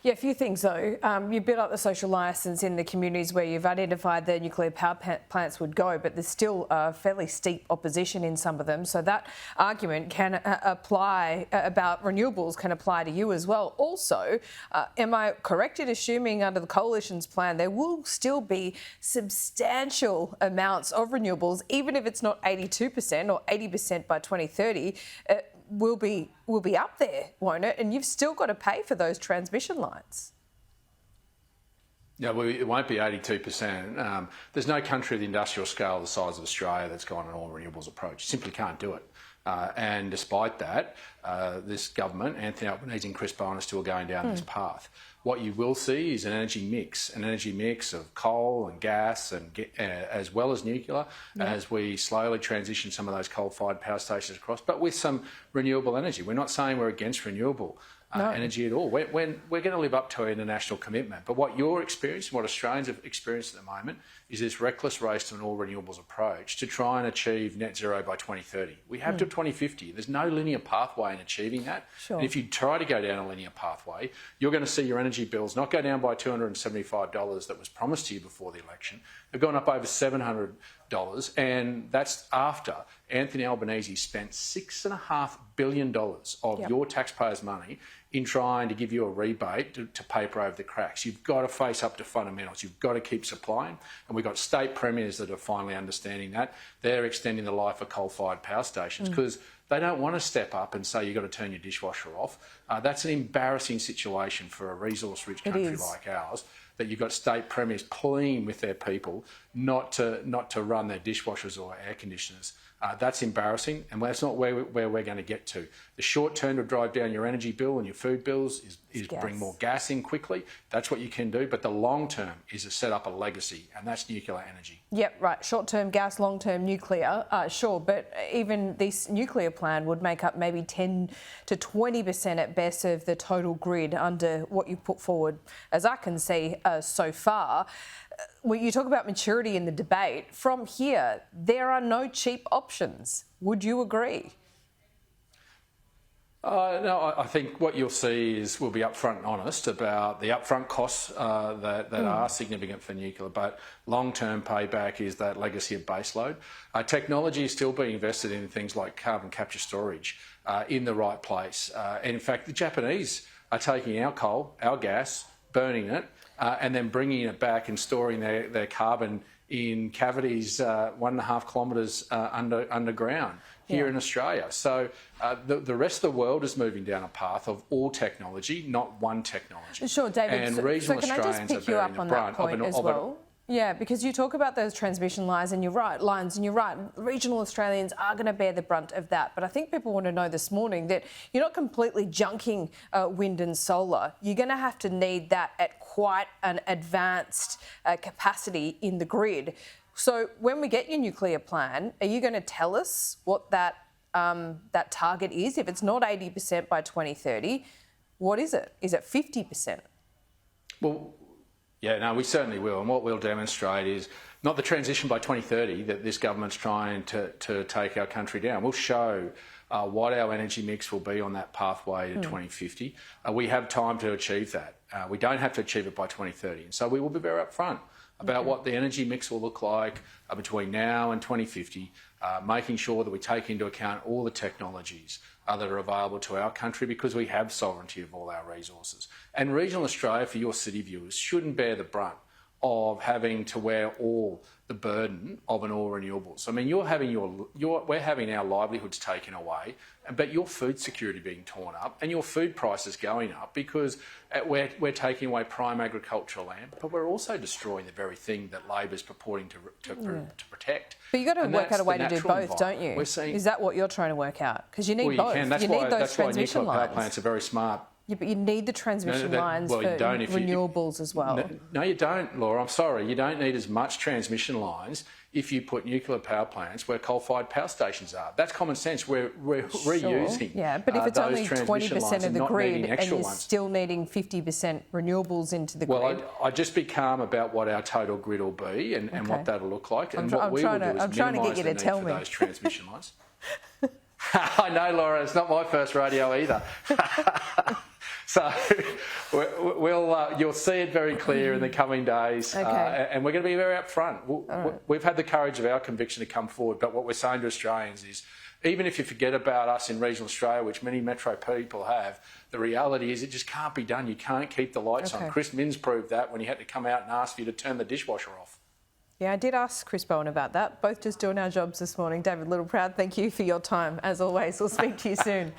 Yeah, a few things though. You built up the social licence in the communities where you've identified the nuclear power plants would go, but there's still fairly steep opposition in some of them. So that argument can apply about renewables can apply to you as well. Also, am I correct in assuming under the Coalition's plan there will still be substantial amounts of renewables, even if it's not 82% or 80% by 2030? Will be up there, won't it? And you've still got to pay for those transmission lines. Yeah, well, it won't be 82%. There's no country of the industrial scale the size of Australia that's gone an all-renewables approach. Simply can't do it. And despite that, this government, Anthony Albanese and Chris Bowen, are still going down this path. What you will see is an energy mix of coal and gas, and as well as nuclear, as we slowly transition some of those coal-fired power stations across, but with some renewable energy. We're not saying we're against renewable energy at all. We're going to live up to our international commitment. But what you're experiencing, what Australians have experienced at the moment, is this reckless race to an all-renewables approach to try and achieve net zero by 2030. We have to 2050. There's no linear pathway in achieving that. Sure. And if you try to go down a linear pathway, you're going to see your energy bills not go down by $275 that was promised to you before the election. They've gone up over $700, and that's after Anthony Albanese spent $6.5 billion of your taxpayers' money in trying to give you a rebate to paper over the cracks. You've got to face up to fundamentals. You've got to keep supplying. And we've got state premiers that are finally understanding that. They're extending the life of coal-fired power stations because they don't want to step up and say you've got to turn your dishwasher off. That's an embarrassing situation for a resource-rich country like ours, that you've got state premiers pleading with their people not to run their dishwashers or air conditioners. That's embarrassing, and that's not where we're going to get to. The short term to drive down your energy bill and your food bills is bring more gas in quickly. That's what you can do. But the long term is to set up a legacy, and that's nuclear energy. Yep, right. Short term gas, long term nuclear, sure. But even this nuclear plan would make up maybe 10 to 20% at best of the total grid under what you've put forward, as I can see so far. When you talk about maturity in the debate, from here, there are no cheap options. Would you agree? No, I think what you'll see is we'll be upfront and honest about the upfront costs that are significant for nuclear, but long-term payback is that legacy of baseload. Technology is still being invested in things like carbon capture storage in the right place. And in fact, the Japanese are taking our coal, our gas, burning it, and then bringing it back and storing their carbon in cavities 1.5 kilometres underground here in Australia. So the rest of the world is moving down a path of all technology, not one technology. Sure, David. And regional so can I just pick you up on that point as well? Yeah, because you talk about those transmission lines and you're right, regional Australians are going to bear the brunt of that. But I think people want to know this morning that you're not completely junking wind and solar. You're going to have to need that at quite an advanced capacity in the grid. So when we get your nuclear plan, are you going to tell us what that target is? If it's not 80% by 2030, what is it? Is it 50%? Well, yeah, no, we certainly will. And what we'll demonstrate is not the transition by 2030 that this government's trying to take our country down. We'll show what our energy mix will be on that pathway to 2050. We have time to achieve that. We don't have to achieve it by 2030. And so we will be very upfront about what the energy mix will look like between now and 2050, making sure that we take into account all the technologies that are available to our country, because we have sovereignty of all our resources. And regional Australia, for your city viewers, shouldn't bear the brunt of having to wear all the burden of an all renewables. I mean, we're having our livelihoods taken away, but your food security being torn up and your food prices going up because we're taking away prime agricultural land, but we're also destroying the very thing that Labor's purporting to protect. But you've got to work out a way to do both, don't you? Is that what you're trying to work out? Because you need both. You need those transmission lines. Power plants are very smart. Yeah, but you need the transmission lines for renewables as well. No, you don't, Laura. I'm sorry. You don't need as much transmission lines if you put nuclear power plants where coal-fired power stations are. That's common sense. We're reusing but if it's only 20% of the grid and you're still needing 50% renewables into the grid... Well, I'd just be calm about what our total grid will be and what that'll look like. And what we will do is minimise the need for those transmission lines. I know, Laura, it's not my first radio either. So you'll see it very clear in the coming days, and we're going to be very upfront. We've had the courage of our conviction to come forward, but what we're saying to Australians is, even if you forget about us in regional Australia, which many metro people have, the reality is it just can't be done. You can't keep the lights on. Chris Minns proved that when he had to come out and ask for you to turn the dishwasher off. Yeah, I did ask Chris Bowen about that. Both just doing our jobs this morning. David Littleproud, thank you for your time. As always, we'll speak to you soon.